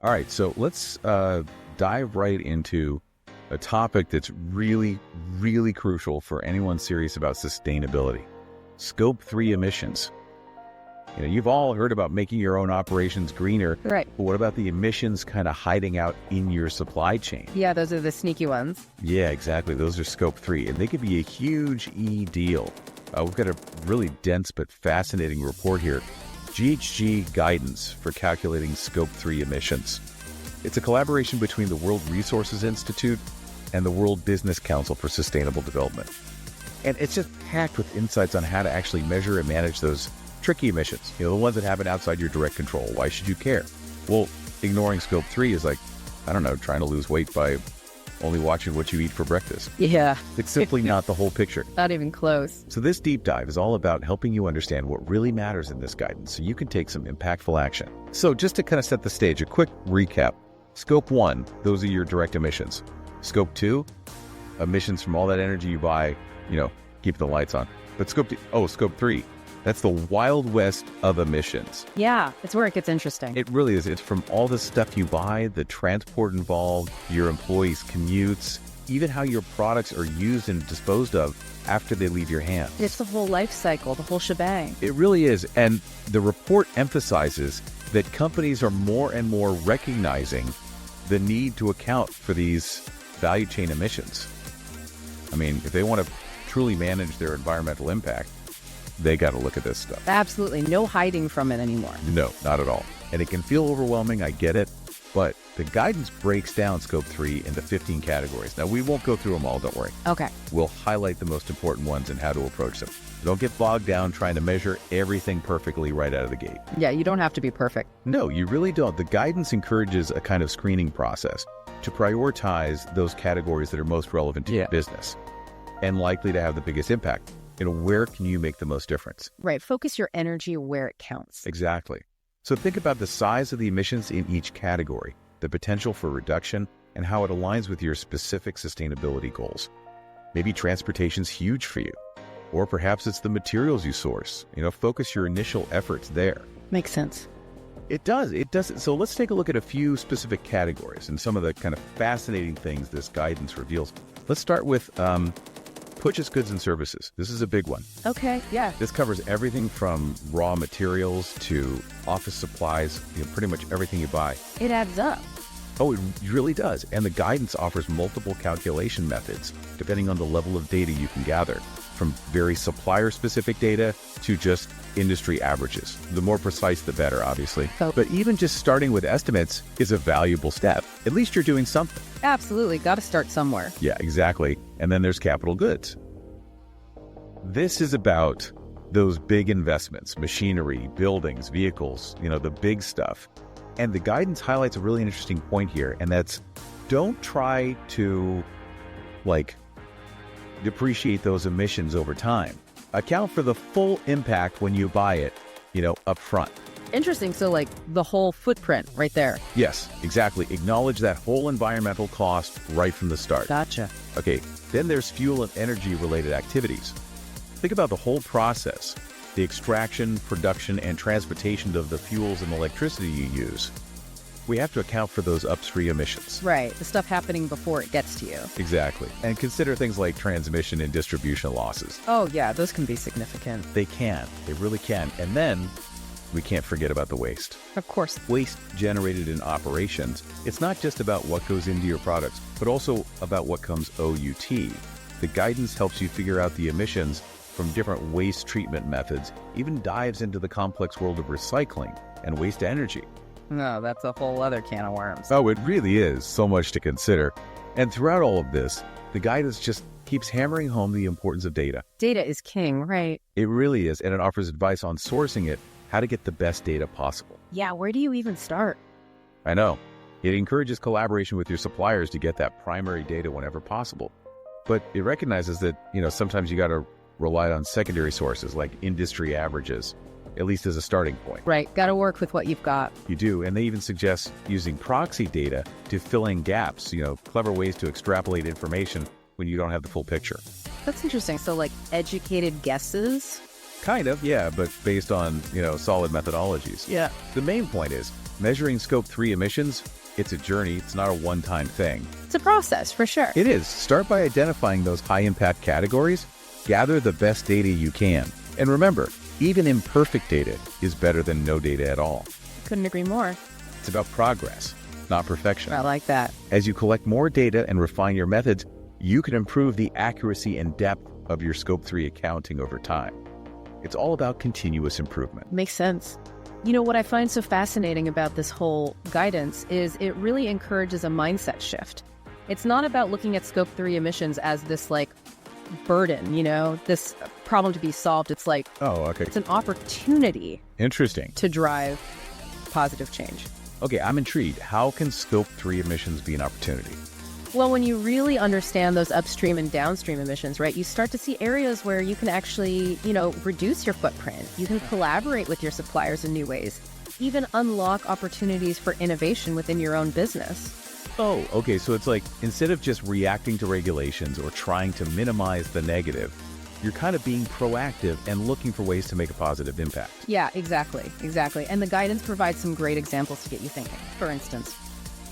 All right, so let's dive right into a topic that's really, really crucial for anyone serious about sustainability. Scope 3 emissions. You've all heard about making your own operations greener. Right. But what about the emissions kind of hiding out in your supply chain? Yeah, those are the sneaky ones. Yeah, exactly. Those are Scope 3, and they could be a huge deal. We've got a really dense but fascinating report here. GHG guidance for calculating Scope 3 emissions. It's a collaboration between the World Resources Institute and the World Business Council for Sustainable Development. And it's just packed with insights on how to actually measure and manage those tricky emissions, the ones that happen outside your direct control. Why should you care? Well, ignoring Scope 3 is like, trying to lose weight by only watching what you eat for breakfast. Yeah. It's simply not the whole picture. Not even close. So this deep dive is all about helping you understand what really matters in this guidance so you can take some impactful action. So just to kind of set the stage, a quick recap. Scope 1, those are your direct emissions. Scope 2, emissions from all that energy you buy, keep the lights on. But Scope 3, that's the Wild West of emissions. Yeah, it's where it gets interesting. It really is. It's from all the stuff you buy, the transport involved, your employees' commutes, even how your products are used and disposed of after they leave your hands. It's the whole life cycle, the whole shebang. It really is. And the report emphasizes that companies are more and more recognizing the need to account for these value chain emissions. If they want to truly manage their environmental impact, they got to look at this stuff. Absolutely. No hiding from it anymore. No, not at all. And it can feel overwhelming, I get it, but the guidance breaks down Scope 3 into 15 categories. Now, we won't go through them all, don't worry. Okay. We'll highlight the most important ones and how to approach them. Don't get bogged down trying to measure everything perfectly right out of the gate. Yeah, you don't have to be perfect. No, you really don't. The guidance encourages a kind of screening process to prioritize those categories that are most relevant to your business and likely to have the biggest impact. Where can you make the most difference? Right. Focus your energy where it counts. Exactly. So think about the size of the emissions in each category, the potential for reduction, and how it aligns with your specific sustainability goals. Maybe transportation's huge for you, or perhaps it's the materials you source. Focus your initial efforts there. Makes sense. It does. So let's take a look at a few specific categories and some of the kind of fascinating things this guidance reveals. Let's start with purchased goods and services. This is a big one. Okay, yeah. This covers everything from raw materials to office supplies, pretty much everything you buy. It adds up. Oh, it really does. And the guidance offers multiple calculation methods, depending on the level of data you can gather, from very supplier-specific data to just industry averages. The more precise, the better, obviously. But even just starting with estimates is a valuable step. At least you're doing something. Absolutely. Got to start somewhere. Yeah, exactly. And then there's capital goods. This is about those big investments, machinery, buildings, vehicles, the big stuff. And the guidance highlights a really interesting point here, and that's don't try to, depreciate those emissions over time. Account for the full impact when you buy it, up front. Interesting. So the whole footprint right there. Yes, exactly. Acknowledge that whole environmental cost right from the start. Gotcha. Okay, then there's fuel and energy related activities. Think about the whole process, the extraction, production, and transportation of the fuels and electricity you use. We have to account for those upstream emissions. Right, the stuff happening before it gets to you. Exactly. And consider things like transmission and distribution losses. Oh yeah, those can be significant. They really can. And then we can't forget about the waste. Of course. Waste generated in operations. It's not just about what goes into your products, but also about what comes OUT. The guidance helps you figure out the emissions from different waste treatment methods, even dives into the complex world of recycling and waste energy. No, that's a whole other can of worms. Oh, it really is so much to consider. And throughout all of this, the guidance just keeps hammering home the importance of data. Data is king, right? It really is, and it offers advice on sourcing it, how to get the best data possible. Yeah, where do you even start? I know. It encourages collaboration with your suppliers to get that primary data whenever possible. But it recognizes that, sometimes you got to rely on secondary sources like industry averages, at least as a starting point. Right, got to work with what you've got. You do, and they even suggest using proxy data to fill in gaps, clever ways to extrapolate information when you don't have the full picture. That's interesting. So educated guesses? Kind of, yeah, but based on, solid methodologies. Yeah. The main point is Measuring Scope 3 emissions, it's a journey, it's not a one-time thing. It's a process, for sure. It is. Start by identifying those high-impact categories, gather the best data you can. And remember, even imperfect data is better than no data at all. Couldn't agree more. It's about progress, not perfection. I like that. As you collect more data and refine your methods, you can improve the accuracy and depth of your Scope 3 accounting over time. It's all about continuous improvement. Makes sense. You know, what I find so fascinating about this whole guidance is it really encourages a mindset shift. It's not about looking at Scope 3 emissions as this, like, burden, you know, this problem to be solved. It's like, Oh, okay. it's an opportunity Interesting. to drive positive change. Okay, I'm intrigued. How can Scope 3 emissions be an opportunity? Well, when you really understand those upstream and downstream emissions, right, you start to see areas where you can actually, you know, reduce your footprint. You can collaborate with your suppliers in new ways, even unlock opportunities for innovation within your own business. Oh, okay. So it's like, instead of just reacting to regulations or trying to minimize the negative, you're kind of being proactive and looking for ways to make a positive impact. Yeah, exactly. And the guidance provides some great examples to get you thinking. For instance,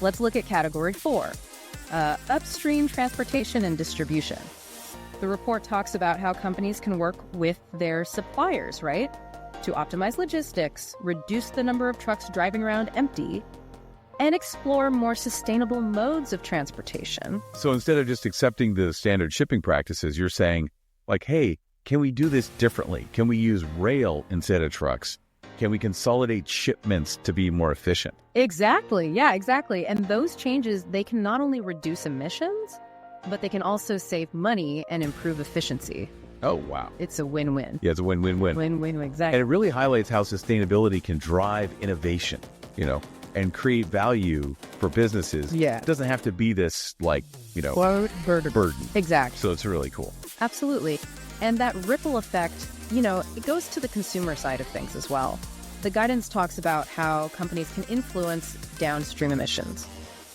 let's look at category 4. Upstream transportation and distribution. The report talks about how companies can work with their suppliers, right? To optimize logistics, reduce the number of trucks driving around empty, and explore more sustainable modes of transportation. So instead of just accepting the standard shipping practices, you're saying, like, hey, can we do this differently? Can we use rail instead of trucks? Can we consolidate shipments to be more efficient? Exactly. Yeah, exactly. And those changes, they can not only reduce emissions, but they can also save money and improve efficiency. Oh, wow. It's a win-win. Yeah, it's a win-win-win. Win-win, exactly. And it really highlights how sustainability can drive innovation, you know, and create value for businesses. Yeah. It doesn't have to be this, like, you know, burden. Exactly. So it's really cool. Absolutely. And that ripple effect, you know, it goes to the consumer side of things as well. The guidance talks about how companies can influence downstream emissions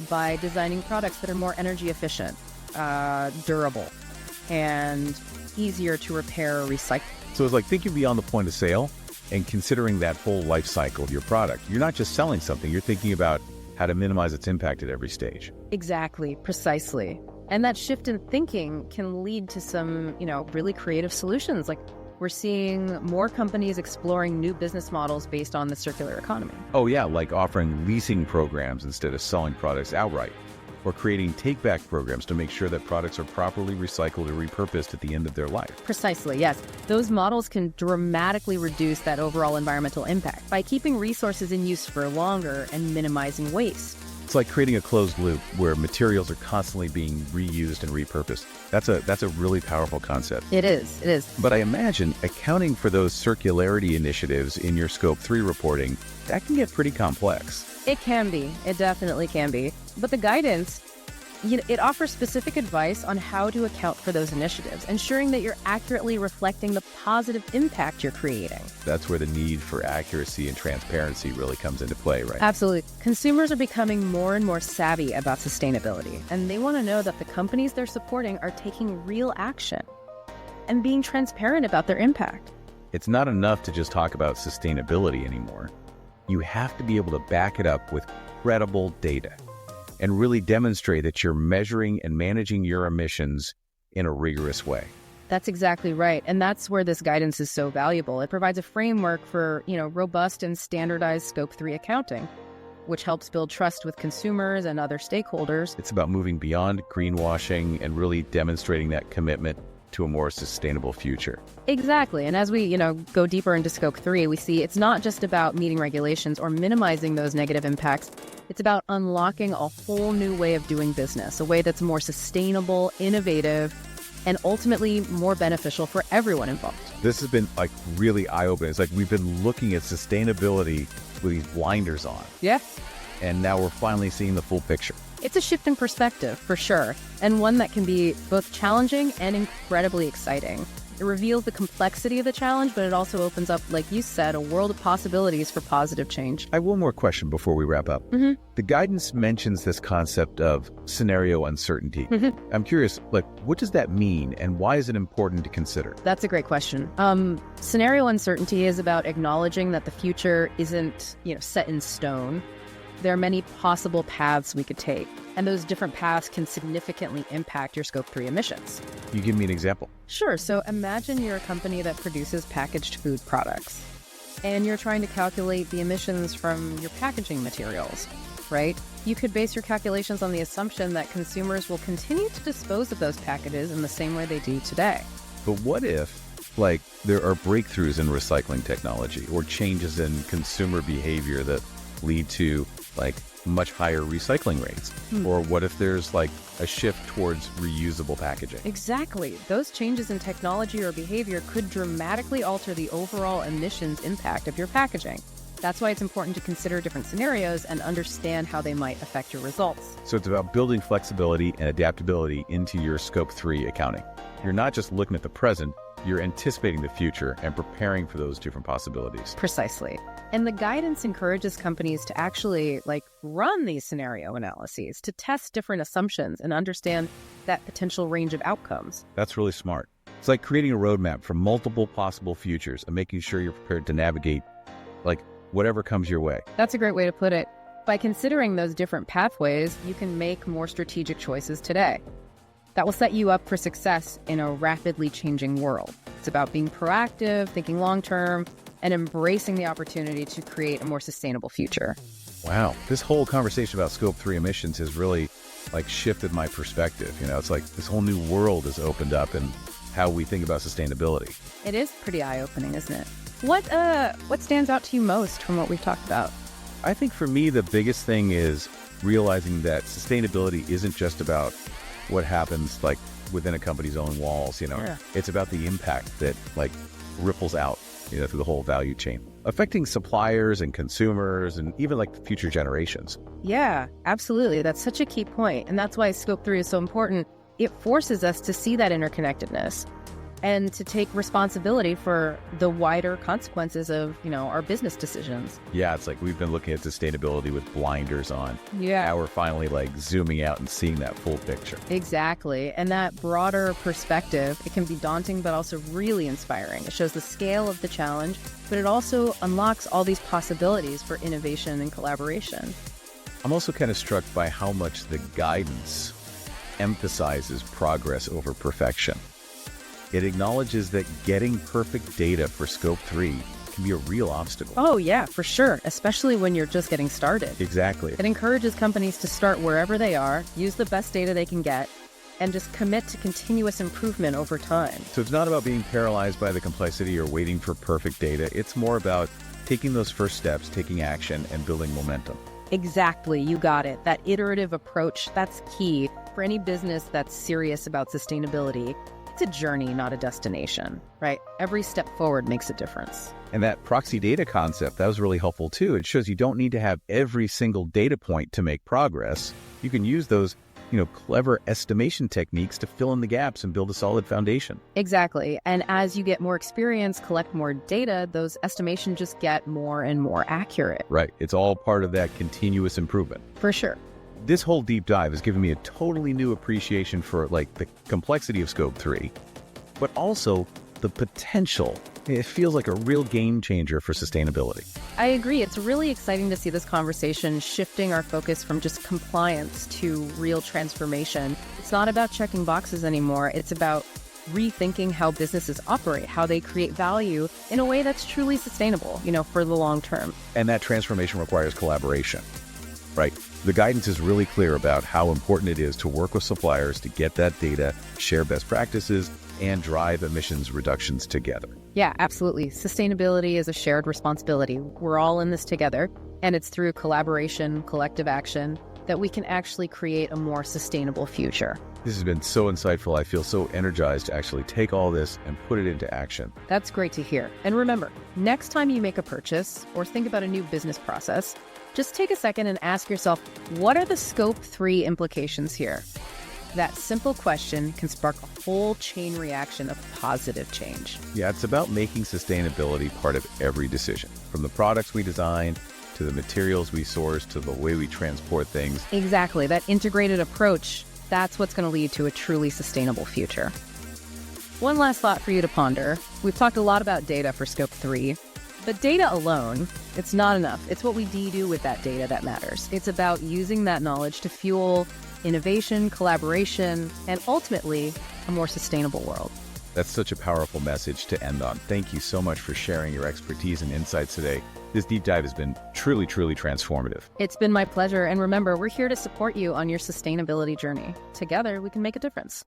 by designing products that are more energy efficient, durable, and easier to repair or recycle. So it's like thinking beyond the point of sale and considering that whole life cycle of your product. You're not just selling something, you're thinking about how to minimize its impact at every stage. Exactly, precisely. And that shift in thinking can lead to some, you know, really creative solutions. Like, we're seeing more companies exploring new business models based on the circular economy. Oh yeah, like offering leasing programs instead of selling products outright, or creating take-back programs to make sure that products are properly recycled or repurposed at the end of their life. Precisely, yes. Those models can dramatically reduce that overall environmental impact by keeping resources in use for longer and minimizing waste. It's like creating a closed loop where materials are constantly being reused and repurposed. That's a really powerful concept. It is. But I imagine accounting for those circularity initiatives in your Scope 3 reporting, that can get pretty complex. It can be. It definitely can be. But the guidance, you know, it offers specific advice on how to account for those initiatives, ensuring that you're accurately reflecting the positive impact you're creating. That's where the need for accuracy and transparency really comes into play, right? Absolutely. Consumers are becoming more and more savvy about sustainability, and they want to know that the companies they're supporting are taking real action and being transparent about their impact. It's not enough to just talk about sustainability anymore. You have to be able to back it up with credible data and really demonstrate that you're measuring and managing your emissions in a rigorous way. That's exactly right. And that's where this guidance is so valuable. It provides a framework for, you know, robust and standardized Scope 3 accounting, which helps build trust with consumers and other stakeholders. It's about moving beyond greenwashing and really demonstrating that commitment to a more sustainable future. Exactly. And as we, you know, go deeper into Scope 3, we see it's not just about meeting regulations or minimizing those negative impacts. It's about unlocking a whole new way of doing business, a way that's more sustainable, innovative, and ultimately more beneficial for everyone involved. This has been like really eye-opening. It's like we've been looking at sustainability with these blinders on. Yeah. And now we're finally seeing the full picture. It's a shift in perspective, for sure, and one that can be both challenging and incredibly exciting. It reveals the complexity of the challenge, but it also opens up, like you said, a world of possibilities for positive change. I have one more question before we wrap up. The guidance mentions this concept of scenario uncertainty. I'm curious, like, what does that mean and why is it important to consider? That's a great question. Scenario uncertainty is about acknowledging that the future isn't, you know, set in stone. there are many possible paths we could take, and those different paths can significantly impact your Scope 3 emissions. You give me an example. Sure. So imagine you're a company that produces packaged food products, and you're trying to calculate the emissions from your packaging materials, right? You could base your calculations on the assumption that consumers will continue to dispose of those packages in the same way they do today. But what if, there are breakthroughs in recycling technology or changes in consumer behavior that lead to, much higher recycling rates? Or what if there's, a shift towards reusable packaging? Exactly. Those changes in technology or behavior could dramatically alter the overall emissions impact of your packaging. That's why it's important to consider different scenarios and understand how they might affect your results. So it's about building flexibility and adaptability into your Scope 3 accounting. You're not just looking at the present, you're anticipating the future and preparing for those different possibilities. Precisely. And the guidance encourages companies to actually run these scenario analyses, to test different assumptions and understand that potential range of outcomes. That's really smart. It's like creating a roadmap for multiple possible futures and making sure you're prepared to navigate whatever comes your way. That's a great way to put it. By considering those different pathways, you can make more strategic choices today. That will set you up for success in a rapidly changing world. It's about being proactive, thinking long-term, and embracing the opportunity to create a more sustainable future. Wow. This whole conversation about Scope 3 emissions has really shifted my perspective. It's like this whole new world has opened up in how we think about sustainability. It is pretty eye-opening, isn't it? What stands out to you most from what we've talked about? I think for me, the biggest thing is realizing that sustainability isn't just about what happens within a company's own walls. Yeah. It's about the impact that ripples out through the whole value chain, affecting suppliers and consumers and even future generations. Yeah, absolutely. That's such a key point. And that's why Scope 3 is so important. It forces us to see that interconnectedness and to take responsibility for the wider consequences of, our business decisions. Yeah, it's we've been looking at sustainability with blinders on. Yeah. Now we're finally zooming out and seeing that full picture. Exactly. And that broader perspective, it can be daunting, but also really inspiring. It shows the scale of the challenge, but it also unlocks all these possibilities for innovation and collaboration. I'm also kind of struck by how much the guidance emphasizes progress over perfection. It acknowledges that getting perfect data for Scope 3 can be a real obstacle. Oh, yeah, for sure, especially when you're just getting started. Exactly. It encourages companies to start wherever they are, use the best data they can get, and just commit to continuous improvement over time. So it's not about being paralyzed by the complexity or waiting for perfect data. It's more about taking those first steps, taking action, and building momentum. Exactly, you got it. That iterative approach, that's key for any business that's serious about sustainability. It's a journey, not a destination, right? Every step forward makes a difference. And that proxy data concept, that was really helpful too. It shows you don't need to have every single data point to make progress. You can use those, clever estimation techniques to fill in the gaps and build a solid foundation. Exactly. And as you get more experience, collect more data, those estimations just get more and more accurate. Right. It's all part of that continuous improvement. For sure. This whole deep dive has given me a totally new appreciation for the complexity of Scope 3, but also the potential. It feels like a real game changer for sustainability. I agree. It's really exciting to see this conversation shifting our focus from just compliance to real transformation. It's not about checking boxes anymore. It's about rethinking how businesses operate, how they create value in a way that's truly sustainable, for the long term. And that transformation requires collaboration, right? The guidance is really clear about how important it is to work with suppliers to get that data, share best practices, and drive emissions reductions together. Yeah, absolutely. Sustainability is a shared responsibility. We're all in this together, and it's through collaboration, collective action, that we can actually create a more sustainable future. This has been so insightful. I feel so energized to actually take all this and put it into action. That's great to hear. And remember, next time you make a purchase or think about a new business process, just take a second and ask yourself, what are the Scope 3 implications here? That simple question can spark a whole chain reaction of positive change. Yeah, it's about making sustainability part of every decision, from the products we design to the materials we source to the way we transport things. Exactly. That integrated approach, that's what's going to lead to a truly sustainable future. One last thought for you to ponder. We've talked a lot about data for Scope 3. But data alone, it's not enough. It's what we do with that data that matters. It's about using that knowledge to fuel innovation, collaboration, and ultimately a more sustainable world. That's such a powerful message to end on. Thank you so much for sharing your expertise and insights today. This deep dive has been truly, truly transformative. It's been my pleasure. And remember, we're here to support you on your sustainability journey. Together, we can make a difference.